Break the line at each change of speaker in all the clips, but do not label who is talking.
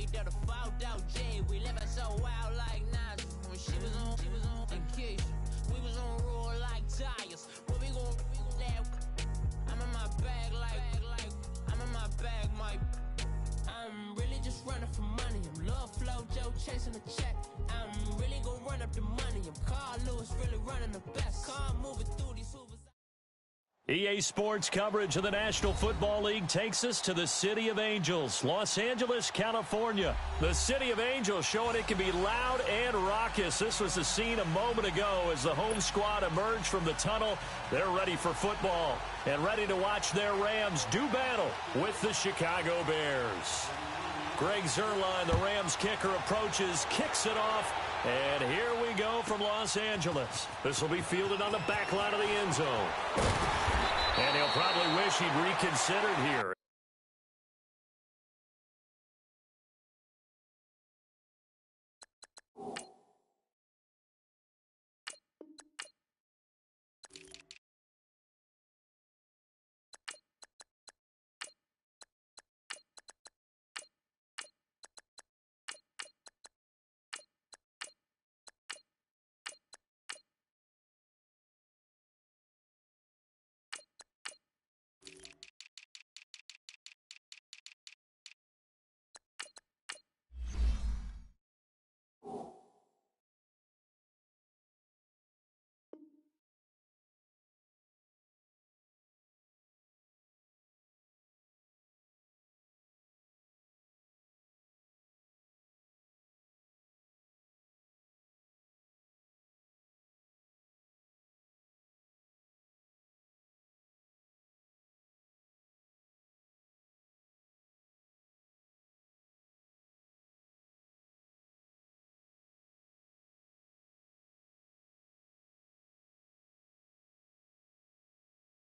straight to the fault out J. We living so wild like Nas. When she was on and Keisha. We was on roll like tires. What we gon' let? I'm in my bag like I'm in my bag, Mike. I'm really just running for money. I'm Love Flow Joe chasing the check. I'm really gon' run up the money. I'm Carl Lewis really running the best. Car moving through these hoovers.
EA Sports coverage of the National Football League takes us to the City of Angels, Los Angeles, California. The City of Angels showing it can be loud and raucous. This was the scene a moment ago as the home squad emerged from the tunnel. They're ready for football and ready to watch their Rams do battle with the Chicago Bears. Greg Zuerlein, the Rams kicker, approaches, kicks it off, and here we go from Los Angeles. This will be fielded on the back line of the end zone. And he'll probably wish he'd reconsidered here.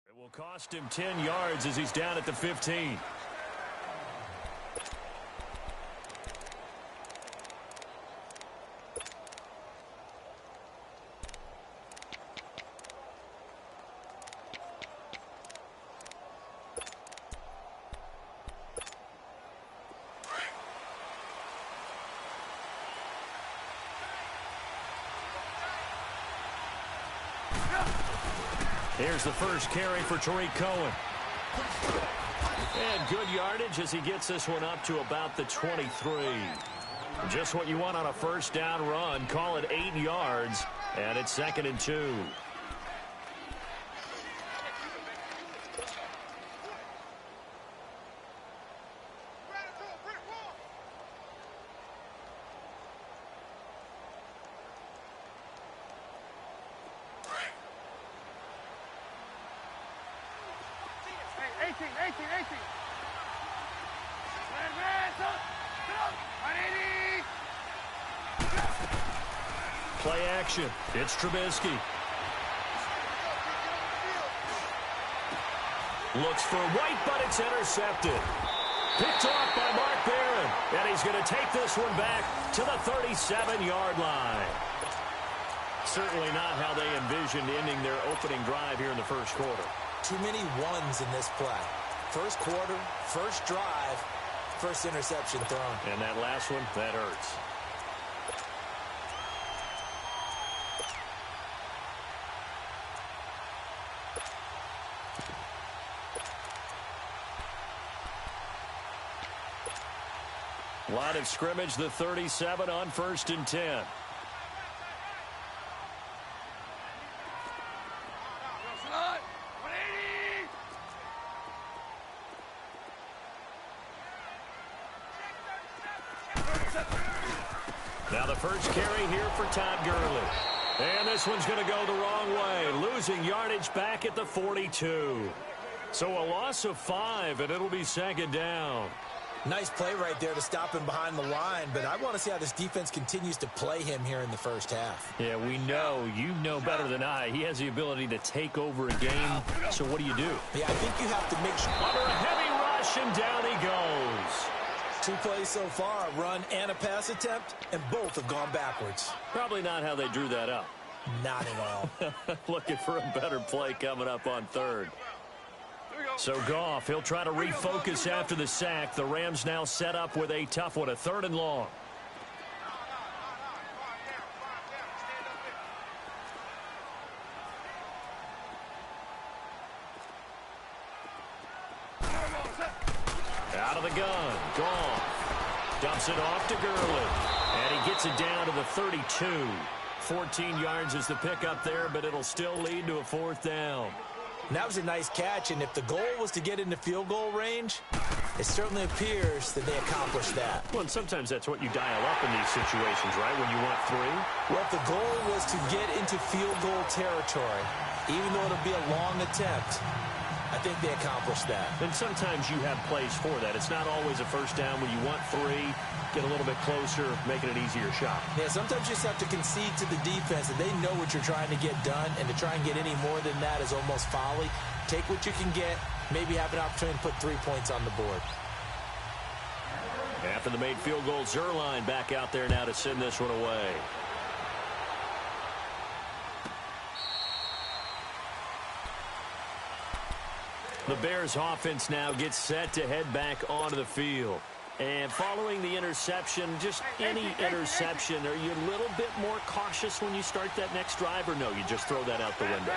It will cost him 10 yards as he's down at the 15. Here's the first carry for Tariq Cohen. And good yardage as he gets this one up to about the 23. Just what you want on a first down run. Call it 8 yards, and it's 2nd and 2. Play action. It's Trubisky. Looks for White, but it's intercepted. Picked off by Mark Barron. And he's going to take this one back to the 37-yard line. Certainly not how they envisioned ending their opening drive here in the first quarter.
Too many ones in this play. First quarter, first drive, first interception thrown.
And that last one, that hurts. Line of scrimmage, the 37 on 1st and 10. Now the first carry here for Todd Gurley. And this one's going to go the wrong way, losing yardage back at the 42. So a loss of 5, and it'll be 2nd down.
Nice play right there to stop him behind the line, but I want to see how this defense continues to play him here in the first half.
Yeah, we know. You know better than I. He has the ability to take over a game, so what do you do?
Yeah, I think you have to make sure.
Under a heavy rush, and down he goes.
2 plays so far, a run and a pass attempt, and both have gone backwards.
Probably not how they drew that up.
Not at all.
Looking for a better play coming up on 3rd.
Here we go.
So Goff, he'll try to refocus after the sack. The Rams now set up with a tough one, a 3rd and long. Out of the gun, Goff dumps it off to Gurley, and he gets it down to the 32. 14 yards is the pickup there, but it'll still lead to a 4th down.
And that was a nice catch, and if the goal was to get into field goal range, it certainly appears that they accomplished that.
Well, and sometimes that's what you dial up in these situations, right, when you want 3?
Well, if the goal was to get into field goal territory, even though it'll be a long attempt, I think they accomplished that.
And sometimes you have plays for that. It's not always a 1st down when you want 3. Get a little bit closer, making it easier shot.
Yeah, sometimes you just have to concede to the defense that they know what you're trying to get done, and to try and get any more than that is almost folly. Take what you can get, maybe have an opportunity to put 3 points on the board.
After the made field goal, Zerline back out there now to send this one away. The Bears offense now gets set to head back onto the field. And following the interception, just any interception, are you a little bit more cautious when you start that next drive, or no, you just throw that out the window?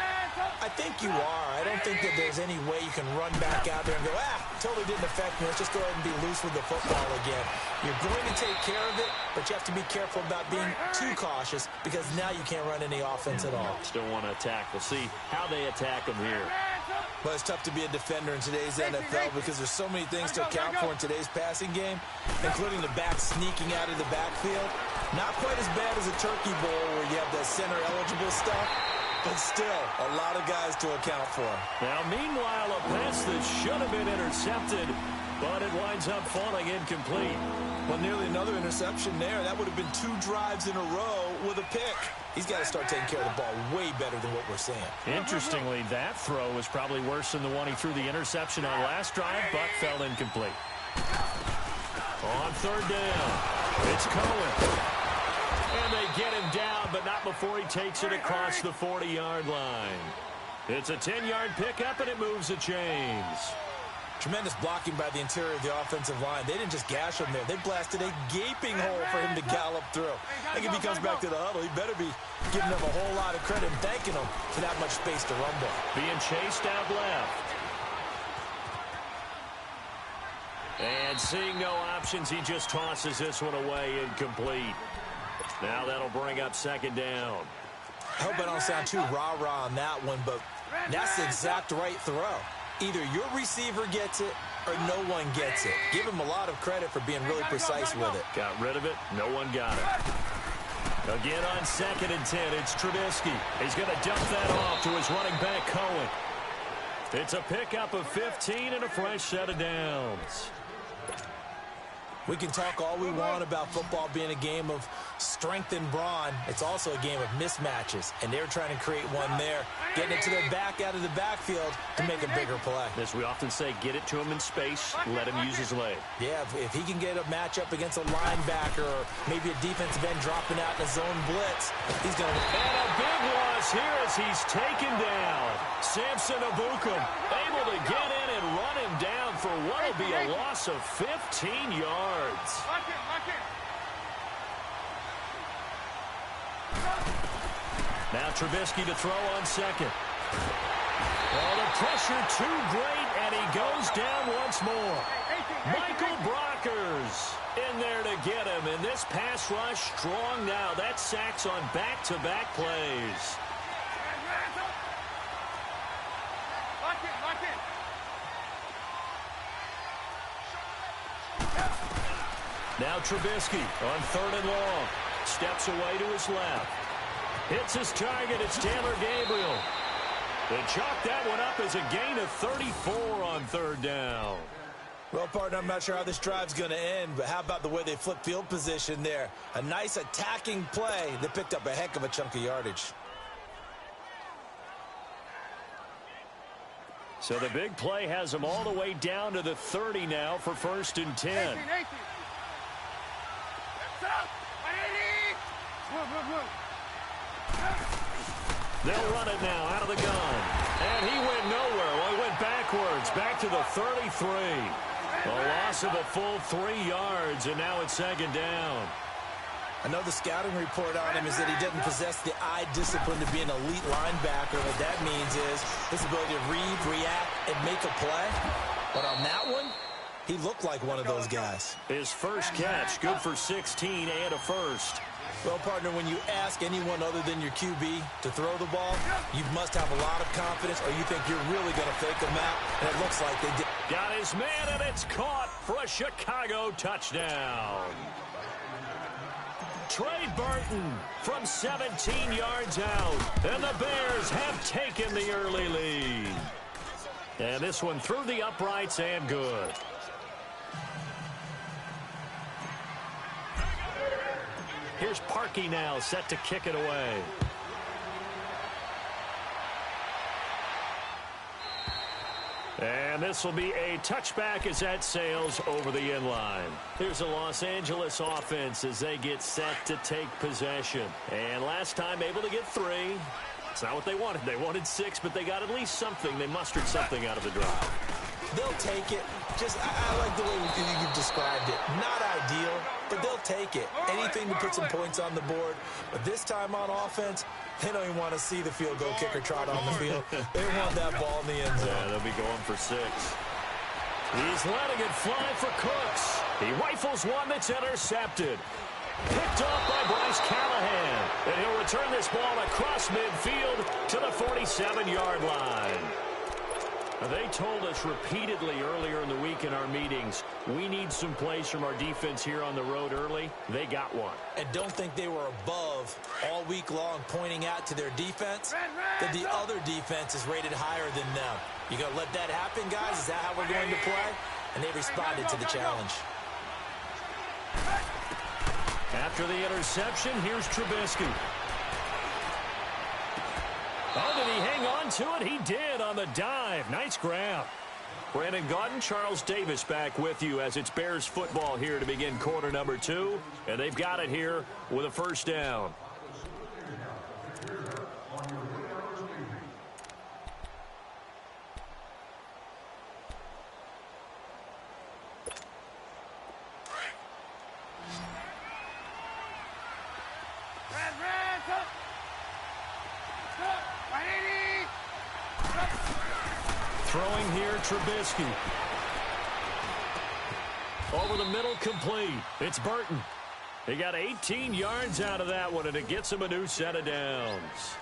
I think you are. I don't think that there's any way you can run back out there and go, totally didn't affect me. Let's just go ahead and be loose with the football again. You're going to take care of it, but you have to be careful about being too cautious, because now you can't run any offense at all.
Still want to attack. We'll see how they attack them here.
But it's tough to be a defender in today's NFL because there's so many things to account for in today's passing game, including the back sneaking out of the backfield. Not quite as bad as a turkey bowl where you have the center-eligible stuff, but still a lot of guys to account for.
Now, meanwhile, a pass that should have been intercepted, but it winds up falling incomplete.
Well, nearly another interception there. That would have been 2 drives in a row with a pick. He's got to start taking care of the ball way better than what we're seeing.
Interestingly, that throw was probably worse than the one he threw the interception on last drive, but fell incomplete. On 3rd down, it's Cohen. And they get him down, but not before he takes it across the 40-yard line. It's a 10-yard pickup, and it moves the chains.
Tremendous blocking by the interior of the offensive line. They didn't just gash him there. They blasted a gaping hole for him to gallop through. I think if he comes back to the huddle, he better be giving them a whole lot of credit and thanking them for that much space to rumble.
Being chased out left. And seeing no options, he just tosses this one away incomplete. Now that'll bring up 2nd down.
I hope I don't sound too rah-rah on that one, but that's the exact right throw. Either your receiver gets it or no one gets it. Give him a lot of credit for being really precise with it.
Got rid of it. No one got it. Again on 2nd and 10, it's Trubisky. He's going to dump that off to his running back, Cohen. It's a pickup of 15 and a fresh set of downs.
We can talk all we want about football being a game of strength and brawn. It's also a game of mismatches, and they're trying to create one there, getting it to their back out of the backfield to make a bigger play.
As we often say, get it to him in space, let him use his leg.
Yeah, if he can get a matchup against a linebacker or maybe a defensive end dropping out in a zone blitz, he's going to...
And a big loss here as he's taken down. Samson Abukum able to get in and run him down for what will be a loss of 15 yards. Now Trubisky to throw on 2nd. Oh, the pressure too great, and he goes down once more. Michael Brockers in there to get him, and this pass rush strong now. That's sacks on back-to-back plays. Now Trubisky on 3rd and long. Steps away to his left. Hits his target. It's Taylor Gabriel. They chalk that one up as a gain of 34 on 3rd down.
Well, partner, I'm not sure how this drive's going to end, but how about the way they flip field position there? A nice attacking play that picked up a heck of a chunk of yardage.
So the big play has them all the way down to the 30 now for 1st and 10. They'll run it now out of the gun. And he went nowhere. Well, he went backwards. It's back to the 33. A loss of a full 3 yards, and now it's second down.
I know the scouting report on him is that he doesn't possess the eye discipline to be an elite linebacker. What that means is his ability to read, react, and make a play. But on that one, he looked like one of those guys.
His first catch, good for 16 and a first.
Well, partner, when you ask anyone other than your QB to throw the ball, you must have a lot of confidence, or you think you're really going to fake them out, and it looks like they did.
Got his man, and it's caught for a Chicago touchdown. Trey Burton from 17 yards out, and the Bears have taken the early lead. And this one through the uprights and good. Here's Parkey now, set to kick it away. And this will be a touchback as that sails over the end line. Here's a Los Angeles offense as they get set to take possession. And last time able to get 3. It's not what they wanted. They wanted 6, but they got at least something. They mustered something out of the drive.
They'll take it. I like the way you described it. Not ideal, but they'll take it. Anything to put some points on the board. But this time on offense, they don't even want to see the field goal kicker trot on the field. They want that ball in the end zone.
Yeah, they'll be going for 6. He's letting it fly for Cooks. He rifles one that's intercepted. Picked off by Bryce Callahan. And he'll return this ball across midfield to the 47-yard line. They told us repeatedly earlier in the week in our meetings, we need some plays from our defense here on the road early. They got one.
And don't think they were above all week long pointing out to their defense that the other defense is rated higher than them. You going to let that happen, guys? Is that how we're going to play? And they responded to the challenge.
After the interception, here's Trubisky. Oh, did he hang on to it? He did on the dive. Nice grab. Brandon Gaudin, Charles Davis back with you as it's Bears football here to begin quarter number 2. And they've got it here with a first down. Throwing here, Trubisky. Over the middle, complete. It's Burton. He got 18 yards out of that one, and it gets him a new set of downs.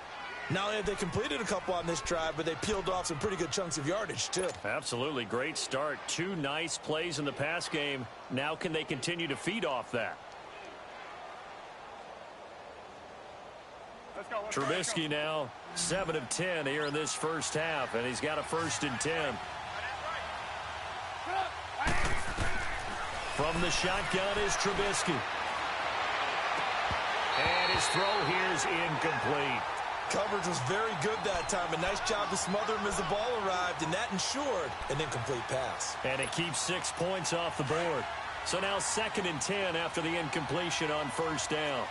Not only have they completed a couple on this drive, but they peeled off some pretty good chunks of yardage, too.
Absolutely. Great start. 2 nice plays in the pass game. Now can they continue to feed off that? Trubisky now 7 of 10 here in this first half, and he's got a 1st and 10. From the shotgun is Trubisky. And his throw here is incomplete.
Coverage was very good that time. A nice job to smother him as the ball arrived, and that ensured an incomplete pass.
And it keeps 6 points off the board. So now 2nd and 10 after the incompletion on 1st down.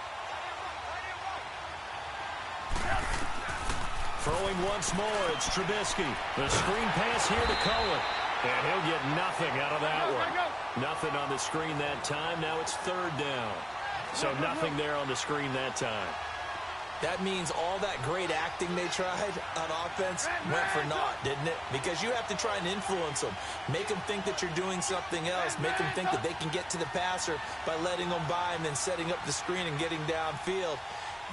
Throwing once more, it's Trubisky. The screen pass here to Cohen. And he'll get nothing out of that one. Nothing on the screen that time. Now it's 3rd down. So nothing there on the screen that time.
That means all that great acting they tried on offense went for naught, didn't it? Because you have to try and influence them. Make them think that you're doing something else. Make them think that they can get to the passer by letting them by and then setting up the screen and getting downfield.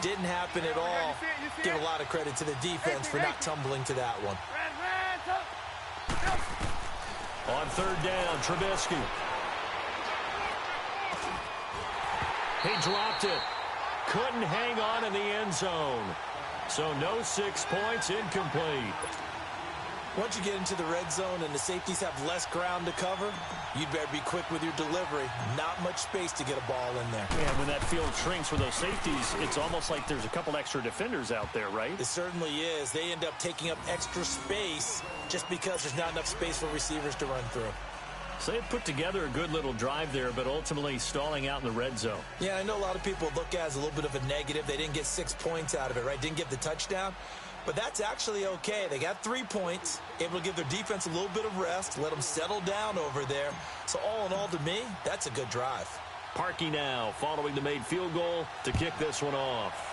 Didn't happen at all. Give a lot of credit to the defense for not tumbling to that one.
On 3rd down, Trubisky. He dropped it. Couldn't hang on in the end zone. So no 6 points, incomplete.
Once you get into the red zone and the safeties have less ground to cover, you'd better be quick with your delivery. Not much space to get a ball in there.
And when that field shrinks with those safeties, it's almost like there's a couple extra defenders out there, right?
It certainly is. They end up taking up extra space just because there's not enough space for receivers to run through.
So they put together a good little drive there, but ultimately stalling out in the red zone.
Yeah, I know a lot of people look at it as a little bit of a negative. They didn't get 6 points out of it, right? Didn't get the touchdown. But that's actually okay. They got 3 points, able to give their defense a little bit of rest, let them settle down over there. So all in all, to me, that's a good drive.
Parkey now following the made field goal to kick this one off.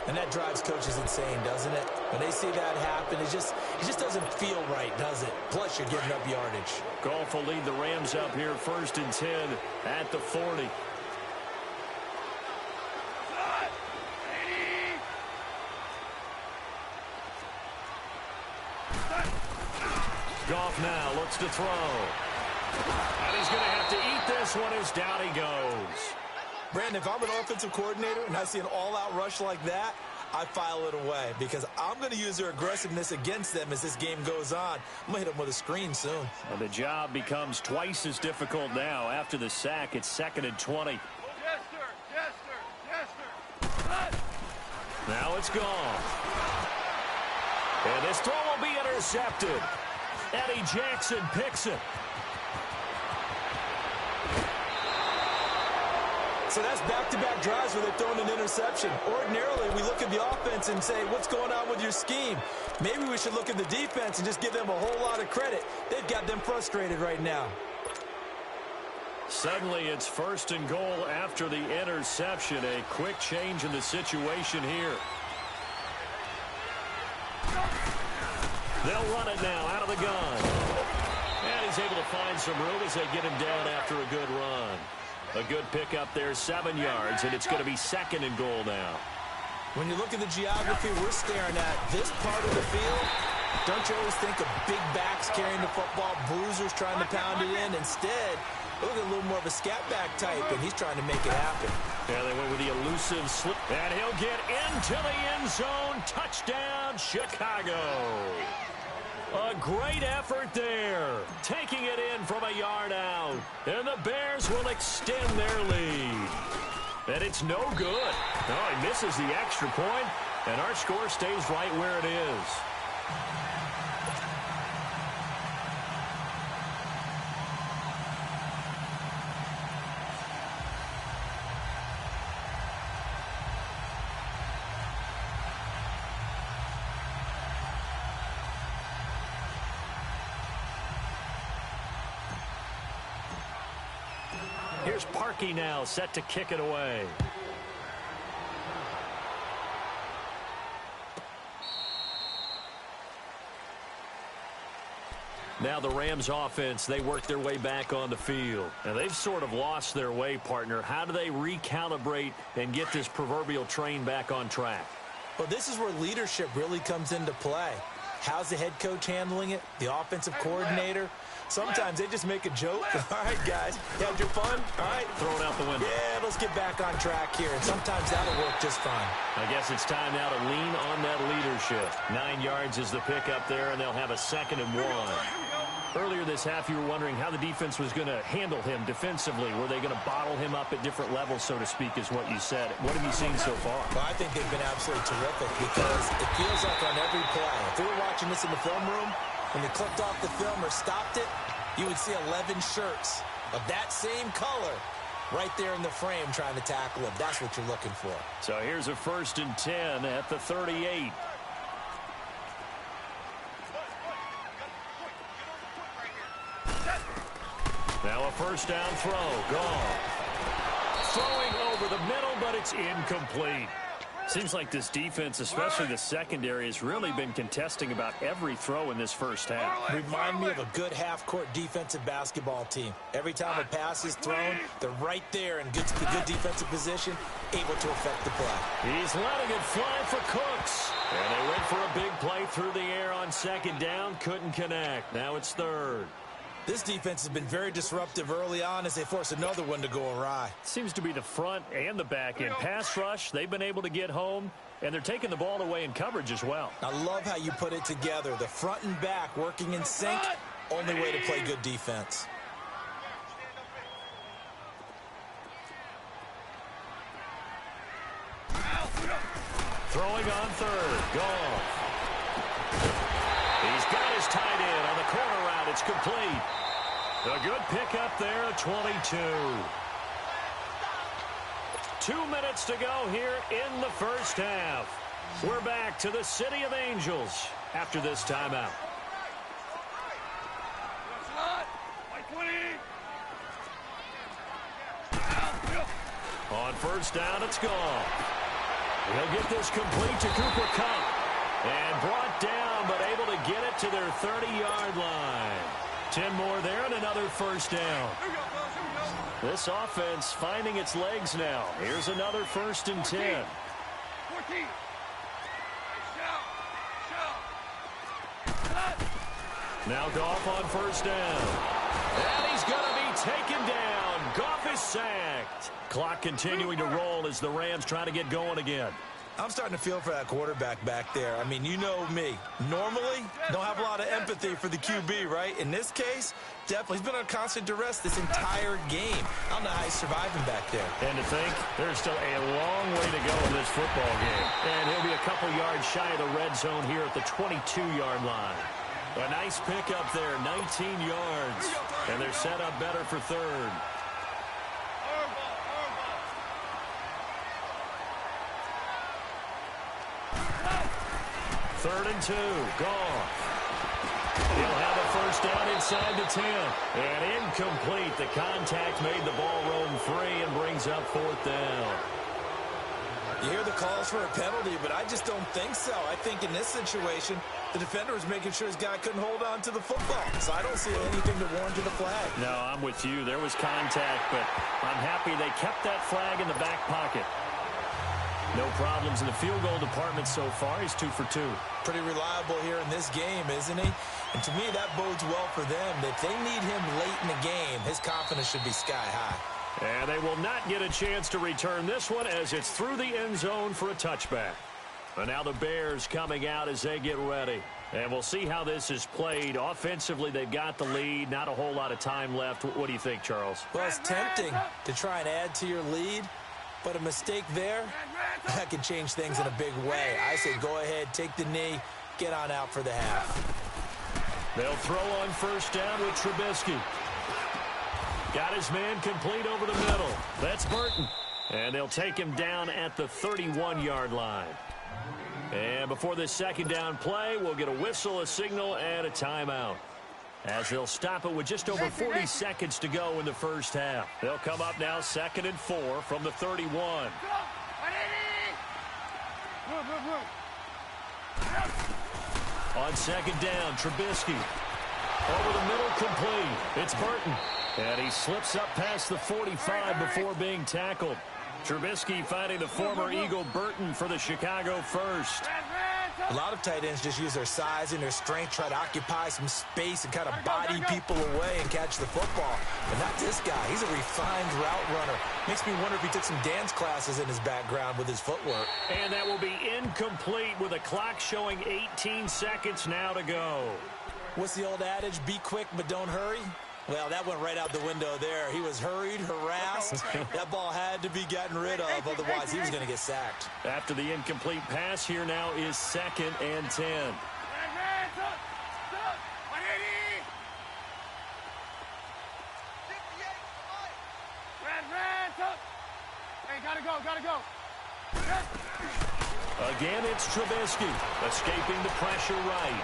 And that drives coaches insane, doesn't it? When they see that happen, it just doesn't feel right, does it? Plus, you're giving up yardage.
Goff will lead the Rams up here 1st and 10 at the 40. Goff now looks to throw. And he's going to have to eat this one as down he goes.
Brandon, if I'm an offensive coordinator and I see an all-out rush like that, I file it away because I'm going to use their aggressiveness against them as this game goes on. I'm going to hit them with a screen soon.
And the job becomes twice as difficult now. After the sack, it's 2nd and 20.
Yes, sir. Yes, sir. Yes, sir.
Now it's gone. And this throw will be intercepted. Eddie Jackson picks it.
So that's back-to-back drives where they're throwing an interception. Ordinarily, we look at the offense and say, what's going on with your scheme? Maybe we should look at the defense and just give them a whole lot of credit. They've got them frustrated right now.
Suddenly, it's 1st and goal after the interception. A quick change in the situation here. They'll run it now out of the gun. And he's able to find some room as they get him down after a good run. A good pickup there, 7 yards, and it's going to be 2nd and goal now.
When you look at the geography we're staring at, this part of the field, don't you always think of big backs carrying the football, bruisers trying to pound it in? Instead, look at a little more of a scat back type, and he's trying to make it happen.
Yeah, they went with the elusive slip. And he'll get into the end zone. Touchdown, Chicago. A great effort there. Taking it in from a yard out. And the Bears will extend their lead. And it's no good. No, he misses the extra point, and our score stays right where it is. Here's Parkey now, set to kick it away. Now the Rams offense, they work their way back on the field. Now they've sort of lost their way, partner. How do they recalibrate and get this proverbial train back on track?
Well, this is where leadership really comes into play. How's the head coach handling it? The offensive coordinator? Sometimes they just make a joke. All right, guys, you had your fun? All right.
Throw it out the window.
Yeah, let's get back on track here. And sometimes that'll work just fine.
I guess it's time now to lean on that leadership. 9 yards is the pickup there, and they'll have a 2nd and 1. Earlier this half, you were wondering how the defense was going to handle him defensively. Were they going to bottle him up at different levels, so to speak, is what you said. What have you seen so far?
Well, I think they've been absolutely terrific because it feels like on every play, if we were watching this in the film room, when they clicked off the film or stopped it, you would see 11 shirts of that same color right there in the frame trying to tackle him. That's what you're looking for.
So here's a 1st and 10 at the 38. Now a 1st down throw. Gone. Throwing over the middle, but it's incomplete. Seems like this defense, especially the secondary, has really been contesting about every throw in this first half.
Remind me of a good half-court defensive basketball team. Every time a pass is thrown, they're right there in good defensive position, able to affect the play.
He's letting it fly for Cooks. And they went for a big play through the air on 2nd down. Couldn't connect. Now it's 3rd.
This defense has been very disruptive early on as they force another one to go awry.
Seems to be the front and the back end. Pass rush, they've been able to get home, and they're taking the ball away in coverage as well.
I love how you put it together. The front and back working in sync, only way to play good defense.
Throwing on 3rd. Gone. He's got his tight end on the corner route. It's complete. A good pickup there, 22. 2 minutes to go here in the first half. We're back to the City of Angels after this timeout. On first down, it's gone. He'll get this complete to Cooper Kupp. And brought down, but able to get it to their 30-yard line. 10 more there and another first down. This offense finding its legs now. Here's another 1st and 10.
14.
Now Goff on first down. And he's going to be taken down. Goff is sacked. Clock continuing to roll as the Rams try to get going again.
I'm starting to feel for that quarterback back there. I mean, you know me. Normally, don't have a lot of empathy for the QB, right? In this case, definitely. He's been on constant duress this entire game. I don't know how he's surviving back there.
And to think, there's still a long way to go in this football game. And he'll be a couple yards shy of the red zone here at the 22-yard line. A nice pickup there, 19 yards. And they're set up better for third. 3rd and 2. Goff. He'll have a first down inside the 10. And incomplete. The contact made the ball roam free and brings up 4th down.
You hear the calls for a penalty, but I just don't think so. I think in this situation, the defender was making sure his guy couldn't hold on to the football. So I don't see anything to warrant to the flag.
No, I'm with you. There was contact, but I'm happy they kept that flag in the back pocket. No problems in the field goal department so far. He's 2 for 2.
Pretty reliable here in this game, isn't he? And to me, that bodes well for them. If they need him late in the game, his confidence should be sky high.
And they will not get a chance to return this one as it's through the end zone for a touchback. And now the Bears coming out as they get ready. And we'll see how this is played. Offensively, they've got the lead. Not a whole lot of time left. What do you think, Charles?
Well, it's tempting to try and add to your lead. But a mistake there, that can change things in a big way. I say go ahead, take the knee, get on out for the half.
They'll throw on first down with Trubisky. Got his man complete over the middle. That's Burton. And they'll take him down at the 31-yard line. And before this second down play, we'll get a whistle, a signal, and a timeout. As they'll stop it with just over 40 seconds to go in the first half. They'll come up now 2nd and 4 from the 31. On second down, Trubisky. Over the middle, complete. It's Burton. And he slips up past the 45 before being tackled. Trubisky finding the former Eagle Burton for the Chicago first.
A lot of tight ends just use their size and their strength, try to occupy some space and kind of body people away and catch the football. But not this guy. He's a refined route runner. Makes me wonder if he took some dance classes in his background with his footwork.
And that will be incomplete with a clock showing 18 seconds now to go.
What's the old adage? Be quick, but don't hurry? Well, that went right out the window there. He was hurried, harassed. That ball had to be gotten rid of, otherwise he was going to get sacked.
After the incomplete pass, here now is 2nd and 10.
Hey, gotta go.
Again, it's Trubisky, escaping the pressure right.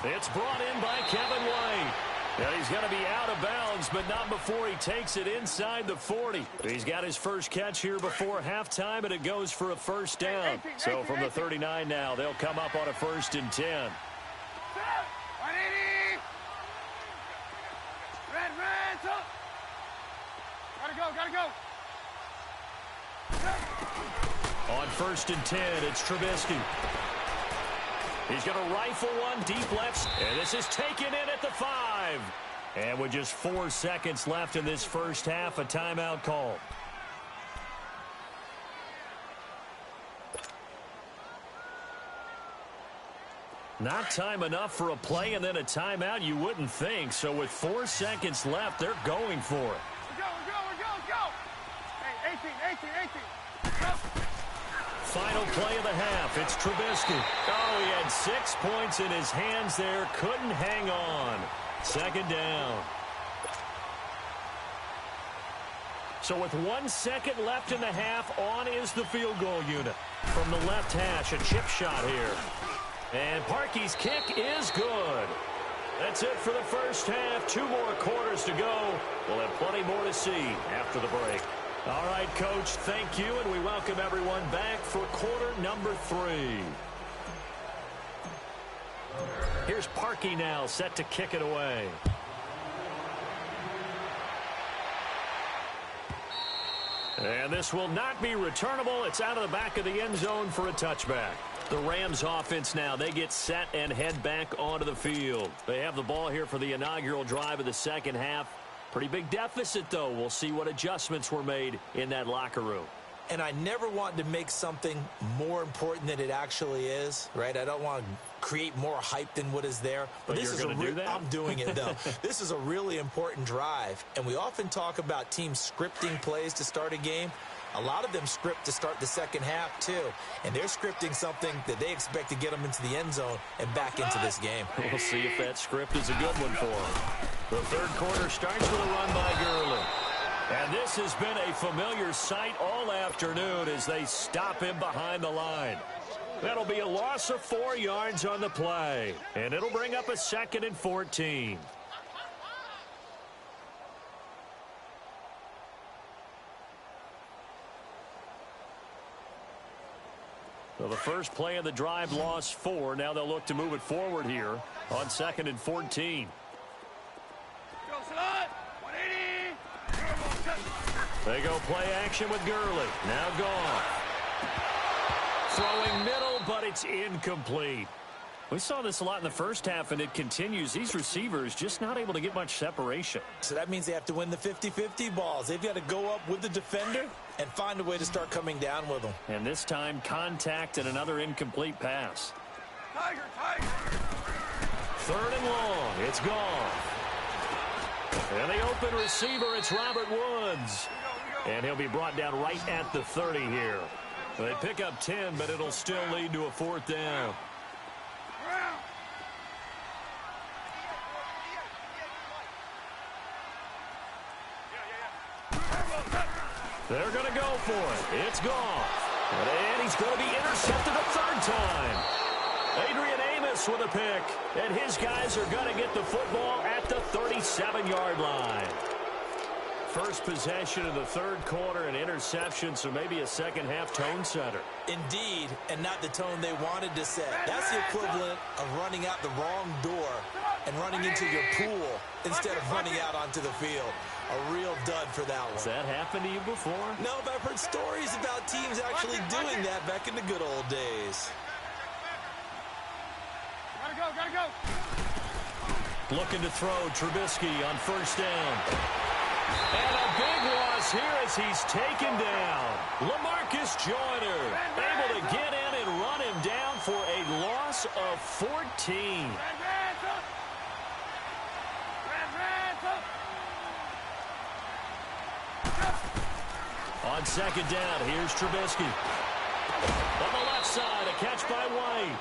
It's brought in by Kevin White. Now he's going to be out of bounds, but not before he takes it inside the 40. He's got his first catch here before halftime, and it goes for a first down. So from the 39 now, they'll come up on a 1st and 10.
Gotta go.
On 1st and 10, it's Trubisky. He's going to rifle one deep left, and this is taken in at the 5. And with just 4 seconds left in this first half, a timeout call. Not time enough for a play and then a timeout, you wouldn't think. So with 4 seconds left, they're going for it.
Go. Hey, 18.
Final play of the half. It's Trubisky. Oh, he had 6 points in his hands there. Couldn't hang on. 2nd down. So with 1 second left in the half, on is the field goal unit. From the left hash, a chip shot here. And Parkey's kick is good. That's it for the first half. 2 more quarters to go. We'll have plenty more to see after the break. All right, Coach, thank you, and we welcome everyone back for quarter number 3. Here's Parkey now, set to kick it away. And this will not be returnable. It's out of the back of the end zone for a touchback. The Rams offense now, they get set and head back onto the field. They have the ball here for the inaugural drive of the second half. Pretty big deficit, though. We'll see what adjustments were made in that locker room.
And I never want to make something more important than it actually is, right? I don't want to create more hype than what is there.
But this
you're
going to do that?
I'm doing it, though. This is a really important drive. And we often talk about teams scripting plays to start a game. A lot of them script to start the second half, too. And they're scripting something that they expect to get them into the end zone and back into this game.
We'll see if that script is a good one for them. The third quarter starts with a run by Gurley. And this has been a familiar sight all afternoon as they stop him behind the line. That'll be a loss of 4 yards on the play. And it'll bring up a 2nd and 14. So the first play of the drive lost 4. Now they'll look to move it forward here on 2nd and 14.
Go, son! 180!
They go play action with Gurley. Now gone. Throwing middle, but it's incomplete. We saw this a lot in the first half, and it continues. These receivers just not able to get much separation.
So that means they have to win the 50-50 balls. They've got to go up with the defender and find a way to start coming down with them.
And this time, contact and another incomplete pass.
Tiger, tiger!
3rd and long. It's gone. And the open receiver, it's Robert Woods. And he'll be brought down right at the 30 here. They pick up 10, but it'll still lead to a 4th down. They're going to go for it. It's gone. And he's going to be intercepted a 3rd time. Adrian Amos with a pick. And his guys are going to get the football at the 37-yard line. First possession of the 3rd quarter, an interception, so maybe a second-half tone setter.
Indeed, and not the tone they wanted to set. That's the equivalent of running out the wrong door and running into your pool instead of running out onto the field. A real dud for that one.
Has that happened to you before?
No, but I've heard stories about teams actually doing that back in the good old days.
Gotta go, gotta go!
Looking to throw Trubisky on 1st down. And a big loss here as he's taken down. LaMarcus Joyner able to get in and run him down for a loss of 14. On 2nd down, here's Trubisky. On the left side, a catch by White.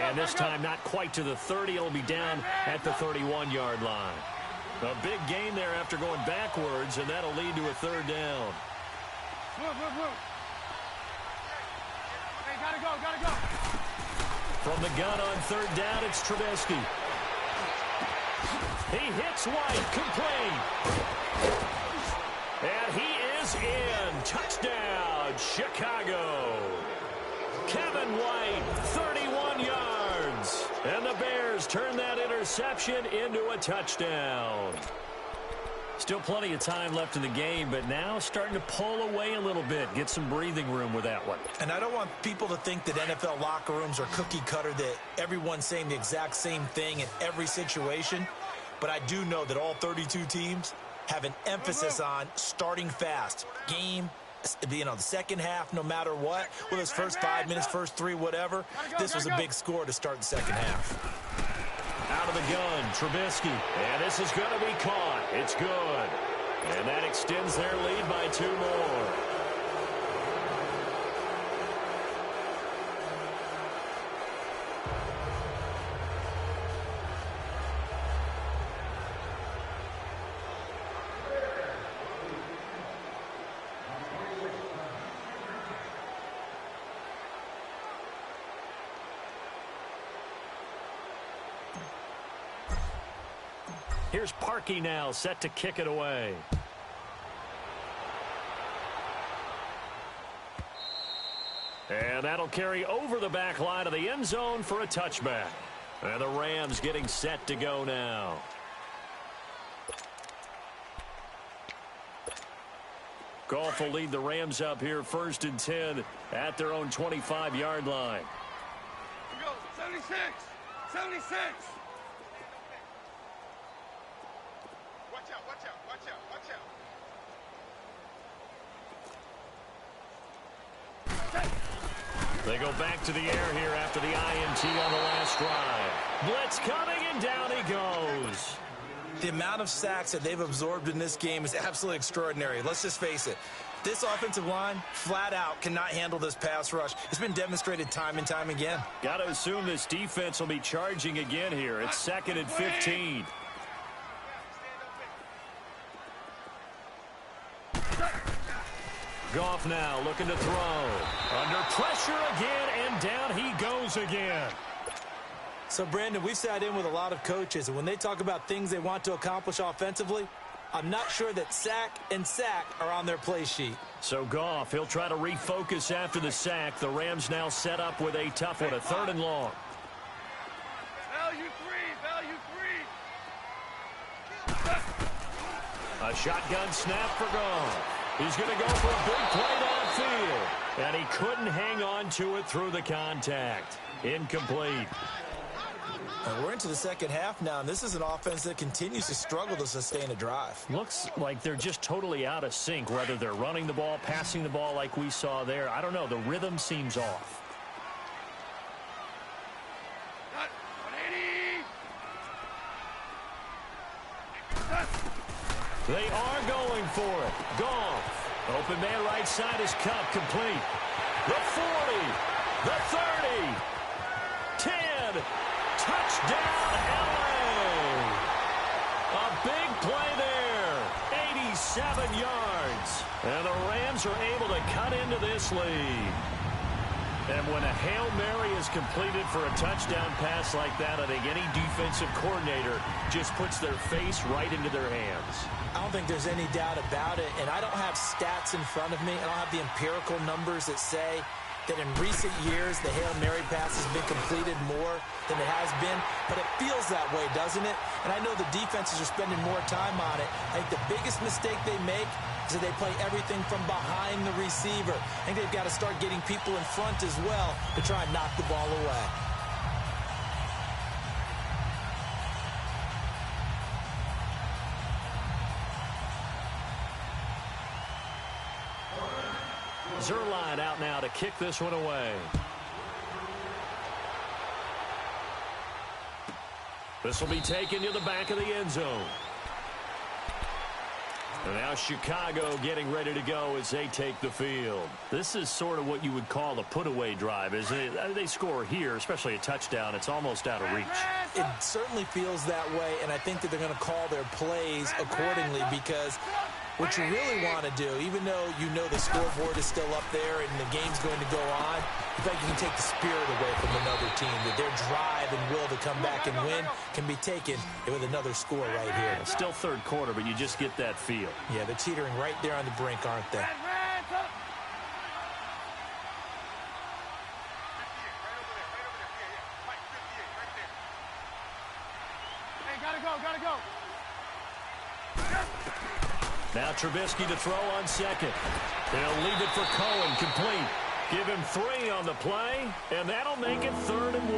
And this time not quite to the 30. It'll be down at the 31-yard line. A big gain there after going backwards, and that'll lead to a 3rd down.
Move, move, move. Hey, gotta go, gotta go.
From the gun on 3rd down, it's Trubisky. He hits White, complete. And he is in. Touchdown, Chicago. Kevin White, 31 yards. And the Bears turn that interception into a touchdown. Still plenty of time left in the game, but now starting to pull away a little bit. Get some breathing room with that one.
And I don't want people to think that NFL locker rooms are cookie cutter, that everyone's saying the exact same thing in every situation. But I do know that all 32 teams have an emphasis on starting fast. Game, the second half, no matter what, whether it's first 5 minutes, first 3, whatever, this was a big score to start the second half.
Out of the gun, Trubisky. And this is going to be caught. It's good. And that extends their lead by 2 more. Here's Parkey now, set to kick it away. And that'll carry over the back line of the end zone for a touchback. And the Rams getting set to go now. Goff will lead the Rams up here 1st and 10 at their own 25-yard line.
Here we go. 76. 76. Watch out, watch out, watch out, watch out.
They go back to the air here after the INT on the last drive. Blitz coming, and down he goes.
The amount of sacks that they've absorbed in this game is absolutely extraordinary. Let's just face it. This offensive line, flat out, cannot handle this pass rush. It's been demonstrated time and time again.
Got to assume this defense will be charging again here. It's 2nd and 15. Goff now looking to throw. Under pressure again, and down he goes again.
So, Brandon, we've sat in with a lot of coaches, and when they talk about things they want to accomplish offensively, I'm not sure that sack and sack are on their play sheet.
So Goff, he'll try to refocus after the sack. The Rams now set up with a tough one, a 3rd and long.
Value three.
A shotgun snap for Goff. He's going to go for a big play downfield. And he couldn't hang on to it through the contact. Incomplete.
We're into the second half now, and this is an offense that continues to struggle to sustain a drive.
Looks like they're just totally out of sync, whether they're running the ball, passing the ball like we saw there. I don't know. The rhythm seems off.
Cut. 180.
They are going for it. Goff. Open man right side is Cup, complete. The 40. The 30. 10. Touchdown, LA. A big play there. 87 yards. And the Rams are able to cut into this lead. And when a Hail Mary is completed for a touchdown pass like that, I think any defensive coordinator just puts their face right into their hands.
I don't think there's any doubt about it, and I don't have stats in front of me. I don't have the empirical numbers that say that in recent years the Hail Mary pass has been completed more than it has been, but it feels that way, doesn't it? And I know the defenses are spending more time on it. I think the biggest mistake they make is that they play everything from behind the receiver. I think they've got to start getting people in front as well to try and knock the ball away.
Zerline out now to kick this one away. This will be taken to the back of the end zone. And now Chicago getting ready to go as they take the field. This is sort of what you would call a put-away drive, isn't it? They score here, especially a touchdown. It's almost out of reach.
It certainly feels that way, and I think that they're going to call their plays accordingly, because what you really want to do, even though you know the scoreboard is still up there and the game's going to go on, in fact, you can take the spirit away from another team, that their drive and will to come back and win can be taken with another score right here.
It's still third quarter, but you just get that feel.
Yeah, they're teetering right there on the brink, aren't they?
Gotta go.
Now Trubisky to throw on second. They'll leave it for Cohen, complete. Give him 3 on the play, and that'll make it 3rd and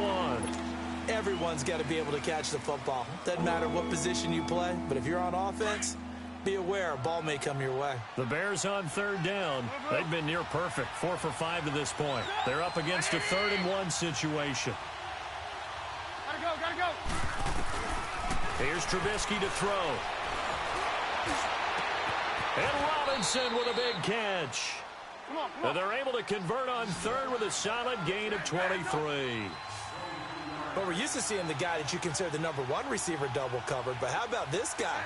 1.
Everyone's got to be able to catch the football. Doesn't matter what position you play, but if you're on offense, be aware a ball may come your way.
The Bears on 3rd down. They've been near perfect, 4 for 5 to this point. They're up against a 3rd and 1 situation.
Gotta go.
Here's Trubisky to throw. And Robinson with a big catch.
Come on.
And they're able to convert on 3rd with a solid gain of 23.
But we're used to seeing the guy that you consider the number 1 receiver double covered. But how about this guy?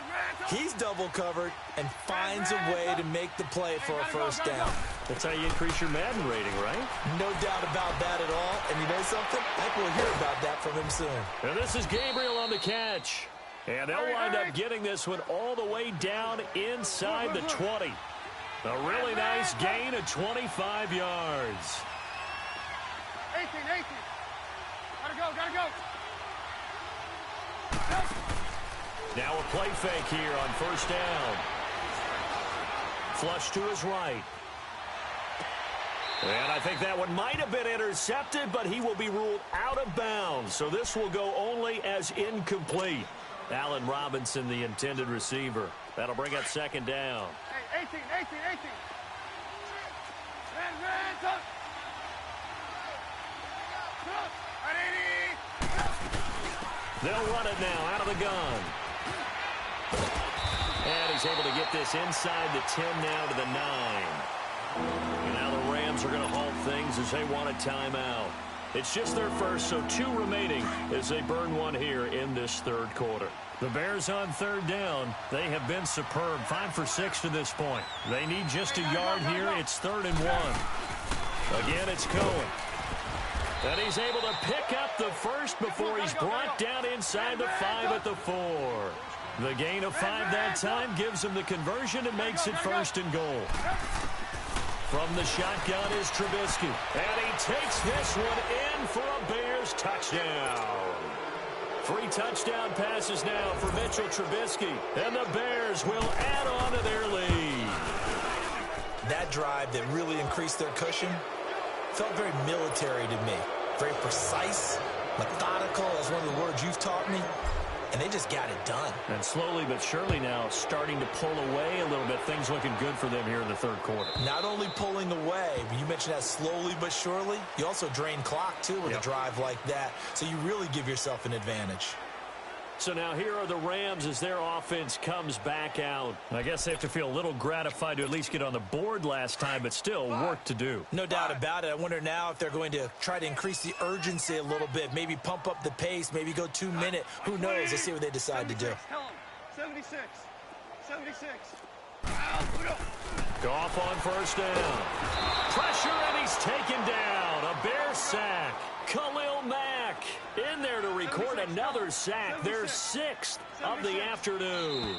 He's double covered and finds a way to make the play for a first down.
That's how you increase your Madden rating, right?
No doubt about that at all. And you know something? I think we'll hear about that from him soon.
And this is Gabriel on the catch. And they'll wind up getting this one all the way down inside the 20. A really nice gain of 25 yards.
18. Gotta go.
Now a play fake here on first down. Flush to his right. And I think that one might have been intercepted, but he will be ruled out of bounds. So this will go only as incomplete. Allen Robinson, the intended receiver. That'll bring up second down.
Hey, 18. Man, touch.
They'll run it now out of the gun. And he's able to get this inside the 10 now to the 9. And now the Rams are going to halt things as they want a timeout. It's just their first, so 2 remaining as they burn one here in this third quarter. The Bears on third down. They have been superb. 5 for 6 to this point. They need just a yard here. It's 3rd and 1. Again, it's Cohen. And he's able to pick up the first before he's brought down inside the 5 at the 4. The gain of 5 that time gives him the conversion and makes it 1st and goal. From the shotgun is Trubisky. And he takes this one in for a Bears touchdown. 3 touchdown passes now for Mitchell Trubisky. And the Bears will add on to their lead.
That drive that really increased their cushion felt very military to me. Very precise, methodical, as one of the words you've taught me. And they just got it done.
And slowly but surely now starting to pull away a little bit. Things looking good for them here in the third quarter.
Not only pulling away, but you mentioned that slowly but surely. You also drain clock, too, with a drive like that. So you really give yourself an advantage.
So now here are the Rams as their offense comes back out. I guess they have to feel a little gratified to at least get on the board last time, but still work to do.
No doubt about it. I wonder now if they're going to try to increase the urgency a little bit, maybe pump up the pace, maybe go 2-minute. Who knows? Let's see what they decide to do.
76.
Goff on first down. Pressure, and he's taken down. A Bear sack. Khalil Mack in there to record another sack. Their 6th of the afternoon.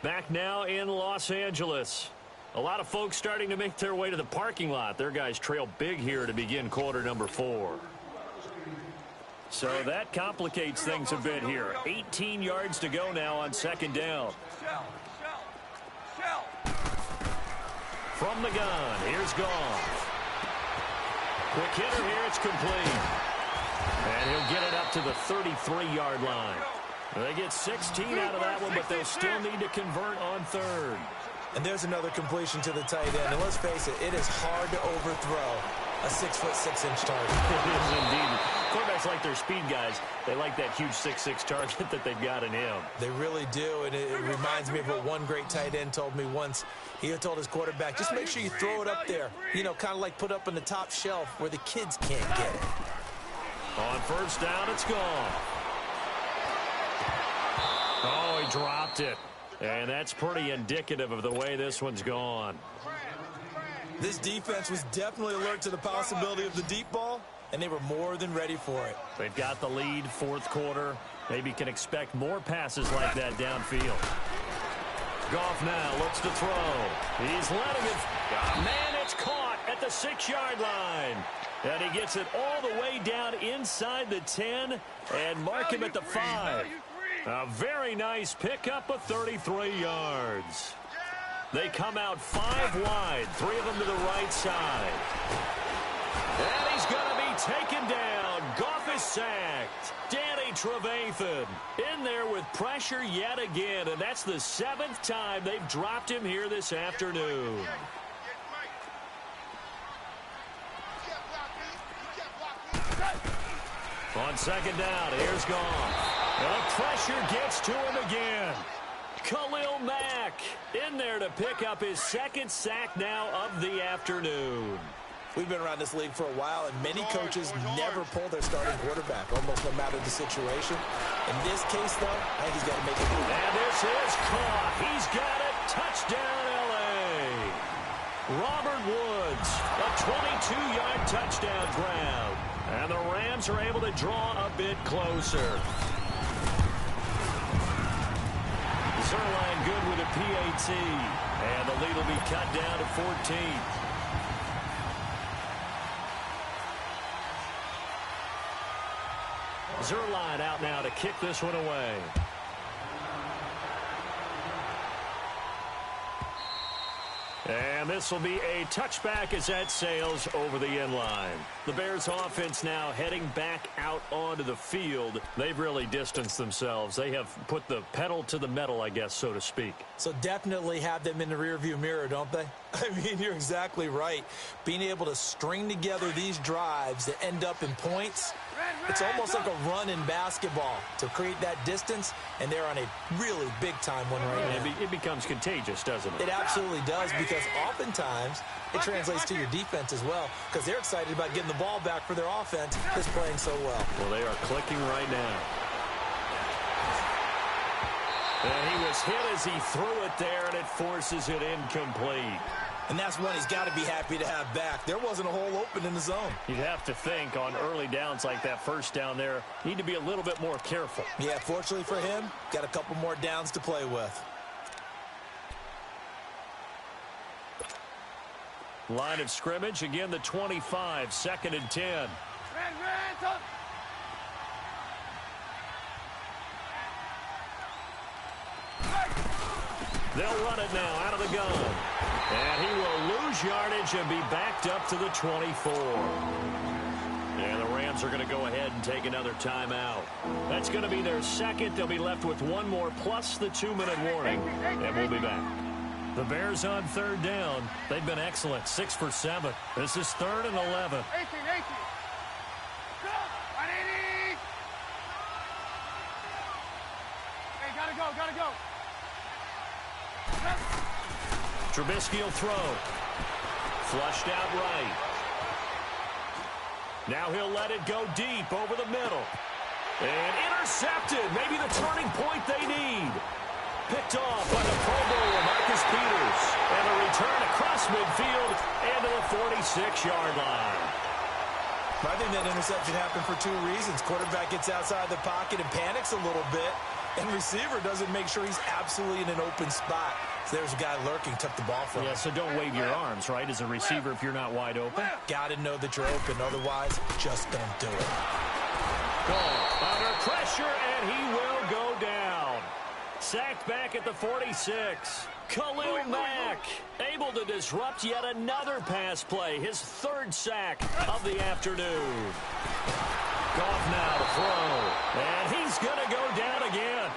Back now in Los Angeles. A lot of folks starting to make their way to the parking lot. Their guys trail big here to begin quarter number 4. So that complicates things a bit here. 18 yards to go now on second down. From the gun, here's Goff. Quick hitter here, it's complete. And he'll get it up to the 33-yard line. They get 16 out of that one, but they'll still need to convert on third.
And there's another completion to the tight end. And let's face it, it is hard to overthrow a 6'6" target.
It is indeed. Quarterbacks like their speed guys. They like that huge 6'6" target that they've got in him.
They really do, and it reminds me of what one great tight end told me once. He told his quarterback, just make sure you throw it up there. You know, kind of like put up on the top shelf where the kids can't get it.
On first down, it's gone. Oh, he dropped it. And that's pretty indicative of the way this one's gone.
This defense was definitely alert to the possibility of the deep ball, and they were more than ready for it.
They've got the lead, fourth quarter. Maybe can expect more passes like that downfield. Goff now looks to throw. He's letting it. Oh, man, it's caught at the 6-yard line. And he gets it all the way down inside the 10 and mark him at the 5. A very nice pickup of 33 yards. They come out 5 wide, 3 of them to the right side. And he's going to be taken down. Goff is sacked. Danny Trevathan in there with pressure yet again, and that's the 7th time they've dropped him here this afternoon. On second down, here's Goff. And the pressure gets to him again. Khalil Mack in there to pick up his 2nd sack now of the afternoon.
We've been around this league for a while, and many coaches never pull their starting quarterback, almost no matter the situation. In this case, though, I think he's got to make it move.
And this is caught. He's got it. Touchdown, L.A. Robert Woods, a 22-yard touchdown grab. And the Rams are able to draw a bit closer. Zerline good with a PAT. And the lead will be cut down to 14. Zerline out now to kick this one away. And this will be a touchback as that sails over the end line. The Bears offense now heading back out onto the field. They've really distanced themselves. They have put the pedal to the metal, I guess, so to speak.
So definitely have them in the rearview mirror, don't they? I mean, you're exactly right. Being able to string together these drives that end up in points, it's almost like a run in basketball to create that distance, and they're on a really big-time one right now.
It becomes contagious, doesn't it?
It absolutely does, because oftentimes it translates to your defense as well, because they're excited about getting the ball back for their offense that's playing so well.
Well, they are clicking right now. And he was hit as he threw it there, and it forces it incomplete.
And that's one he's got to be happy to have back. There wasn't a hole open in the zone.
You'd have to think on early downs like that first down there, need to be a little bit more careful.
Yeah, fortunately for him, got a couple more downs to play with.
Line of scrimmage, again the 25, 2nd and 10. They'll run it now out of the gun. And he will lose yardage and be backed up to the 24. And the Rams are going to go ahead and take another timeout. That's going to be their second. They'll be left with one more plus the 2-minute warning. And we'll be back. The Bears on 3rd down. They've been excellent, 6 for 7. This is 3rd and 11.
18. Go! 180! Hey, gotta go.
Trubisky will throw. Flushed out right. Now he'll let it go deep over the middle. And intercepted. Maybe the turning point they need. Picked off by the Pro Bowler, Marcus Peters. And a return across midfield and to the 46-yard line.
I think that interception happened for 2 reasons. Quarterback gets outside the pocket and panics a little bit. And receiver doesn't make sure he's absolutely in an open spot. So there's a guy lurking, took the ball from him.
Yeah, so don't wave your arms, right, as a receiver if you're not wide open.
Got to know that you're open. Otherwise, just don't do it.
Goal under pressure, and he will go down. Sacked back at the 46. Khalil Mack able to disrupt yet another pass play. His 3rd sack of the afternoon. Goff now to throw. And he's going to go down again.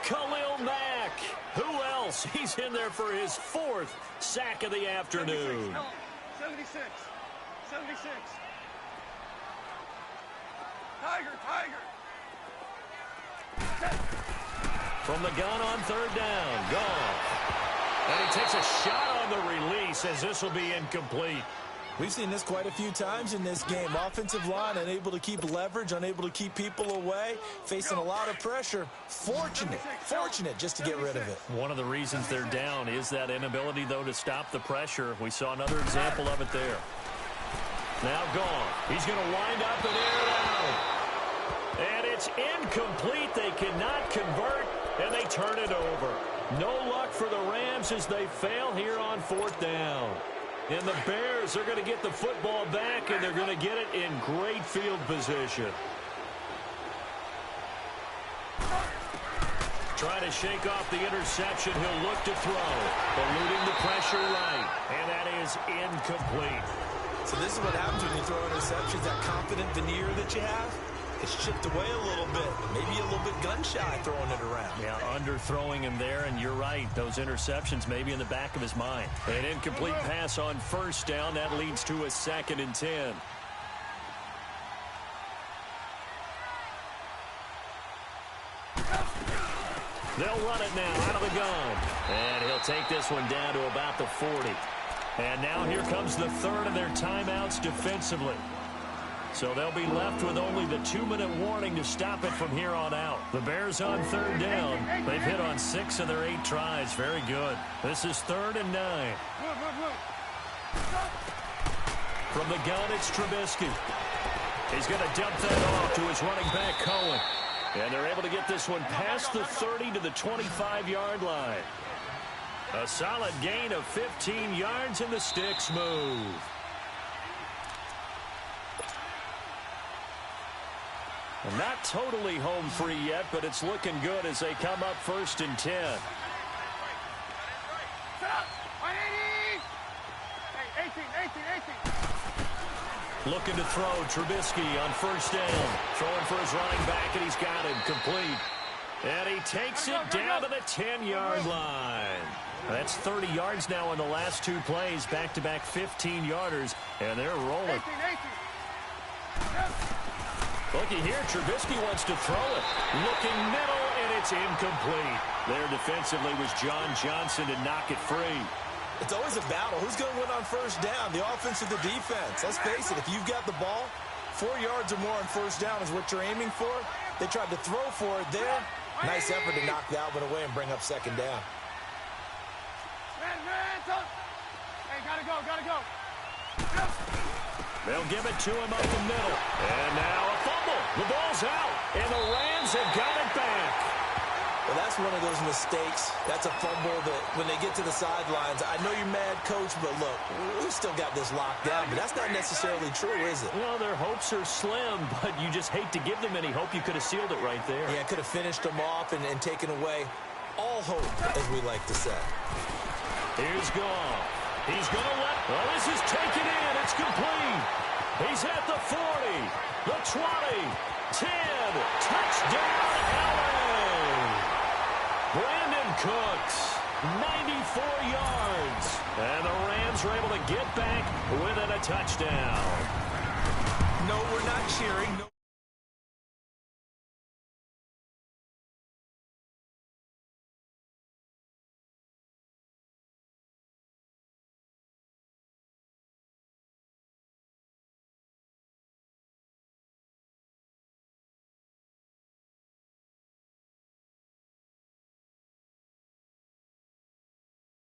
Khalil Mack. Who else? He's in there for his 4th sack of the afternoon.
76. Tiger.
From the gun on 3rd down. Goff. And he takes a shot on the release as this will be incomplete.
We've seen this quite a few times in this game. Offensive line unable to keep leverage, unable to keep people away, facing a lot of pressure. Fortunate just to get rid of it.
One of the reasons they're down is that inability, though, to stop the pressure. We saw another example of it there. Now Goff. He's going to wind up and air it out. And it's incomplete. They cannot convert, and they turn it over. No luck for the Rams as they fail here on 4th down. And the Bears are going to get the football back, and they're going to get it in great field position. Trying to shake off the interception. He'll look to throw. Eluding the pressure right. And that is incomplete.
So this is what happens when you throw interceptions. That confident veneer that you have, it's chipped away a little bit. Maybe a little bit gun-shy throwing it around.
Yeah, underthrowing him there, and you're right. Those interceptions may be in the back of his mind. An incomplete pass on 1st down. That leads to a 2nd and 10. They'll run it now out of the gun. And he'll take this one down to about the 40. And now here comes the 3rd of their timeouts defensively. So they'll be left with only the 2-minute warning to stop it from here on out. The Bears on 3rd down. They've hit on 6 of their 8 tries. Very good. This is 3rd and 9. From the gun, it's Trubisky. He's going to dump that off to his running back, Cohen. And they're able to get this one past the 30 to the 25-yard line. A solid gain of 15 yards, and the sticks move. And not totally home free yet, but it's looking good as they come up 1st and 10. Looking to throw, Trubisky on 1st down. Throwing for his running back, and he's got him complete. And he takes it down to the 10-yard line. That's 30 yards now in the last 2 plays, back-to-back 15-yarders, and they're rolling. Looky here, Trubisky wants to throw it. Looking middle, and it's incomplete. There defensively was John Johnson to knock it free.
It's always a battle. Who's going to win on 1st down, the offense or the defense? Let's face it, if you've got the ball, 4 yards or more on 1st down is what you're aiming for. They tried to throw for it there. Nice effort to knock that one away and bring up 2nd down.
Hey, gotta go.
They'll give it to him up the middle. And now a fumble. The ball's out, and the Rams have got it back.
Well, that's one of those mistakes. That's a fumble that when they get to the sidelines, I know you're mad, Coach, but look, we've still got this locked down. But that's not necessarily true, is it?
Well, their hopes are slim, but you just hate to give them any hope. You could have sealed it right there.
Yeah, could have finished them off and taken away all hope, as we like to say.
Here's Goff. He's going to let... Well, this is taken in. It's complete. He's at the 40, the 20, 10. Touchdown, LA. Brandon Cooks, 94 yards. And the Rams are able to get back within a touchdown.
No, we're not cheering. No.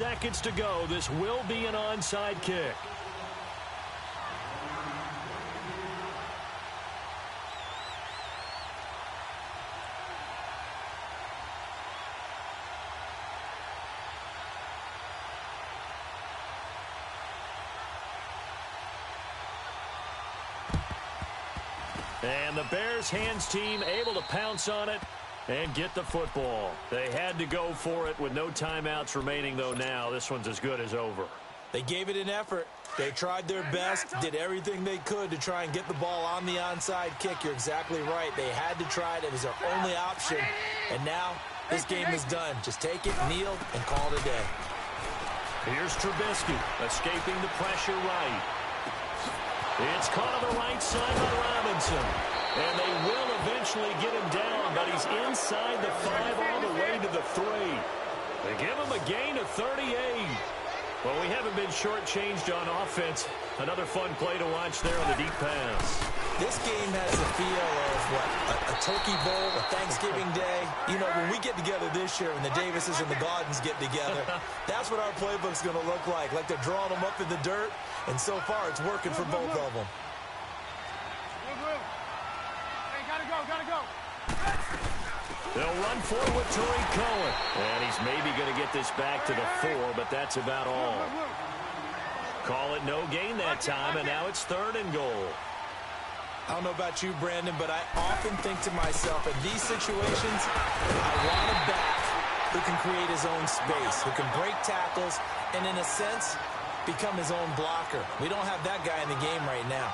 Seconds to go. This will be an onside kick. And the Bears hands team able to pounce on it and get the football. They had to go for it with no timeouts remaining, though. Now this one's as good as over.
They gave it an effort. They tried their best, did everything they could to try and get the ball on the onside kick. You're exactly right. They had to try it. It was their only option. And now this game is done. Just take it, kneel, and call it a day.
Here's Trubisky escaping the pressure right. It's caught on the right side by Robinson. And they will eventually get him down, but he's inside the 5 all the way to the 3. They give him a gain of 38. Well, we haven't been shortchanged on offense. Another fun play to watch there on the deep pass.
This game has the feel of, a turkey bowl, a Thanksgiving day. You know, when we get together this year, when the Davises and the Gaudens get together, that's what our playbook's going to look like. Like they're drawing them up in the dirt, and so far it's working for both of them.
Hey, gotta go.
They'll run forward with Tariq Cohen. And he's maybe going to get this back to the 4, but that's about all. Call it no gain that time, and now it's 3rd and goal.
I don't know about you, Brandon, but I often think to myself, in these situations, I want a back who can create his own space, who can break tackles, and in a sense, become his own blocker. We don't have that guy in the game right now.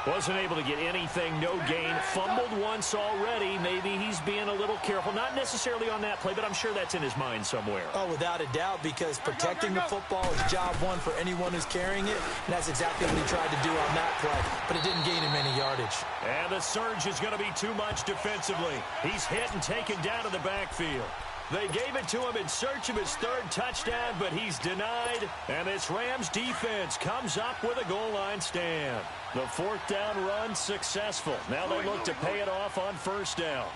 Wasn't able to get anything, no gain. Fumbled once already. Maybe he's being a little careful. Not necessarily on that play, but I'm sure that's in his mind somewhere.
Oh, without a doubt, because protecting the football is job one for anyone who's carrying it, and that's exactly what he tried to do on that play, but it didn't gain him any yardage.
And the surge is going to be too much defensively. He's hit and taken down to the backfield. They gave it to him in search of his 3rd touchdown, but he's denied. And this Rams defense comes up with a goal line stand. The 4th down run successful. Now they look to pay it off on 1st down.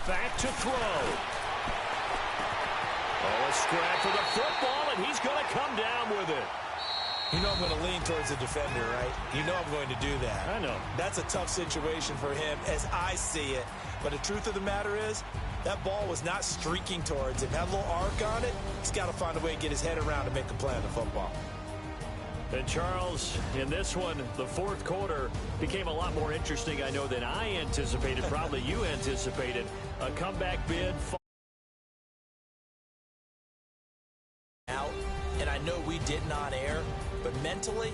Back to throw. Oh, a scrap for the football, and he's going to come down with it.
You know I'm going to lean towards the defender, right? You know I'm going to do that.
I know.
That's a tough situation for him as I see it. But the truth of the matter is, that ball was not streaking towards him. Had a little arc on it. He's got to find a way to get his head around and make a play on the football.
And Charles, in this one, the fourth quarter became a lot more interesting, I know, than I anticipated. Probably you anticipated. A comeback bid.
Out, and I know we didn't on air, but mentally,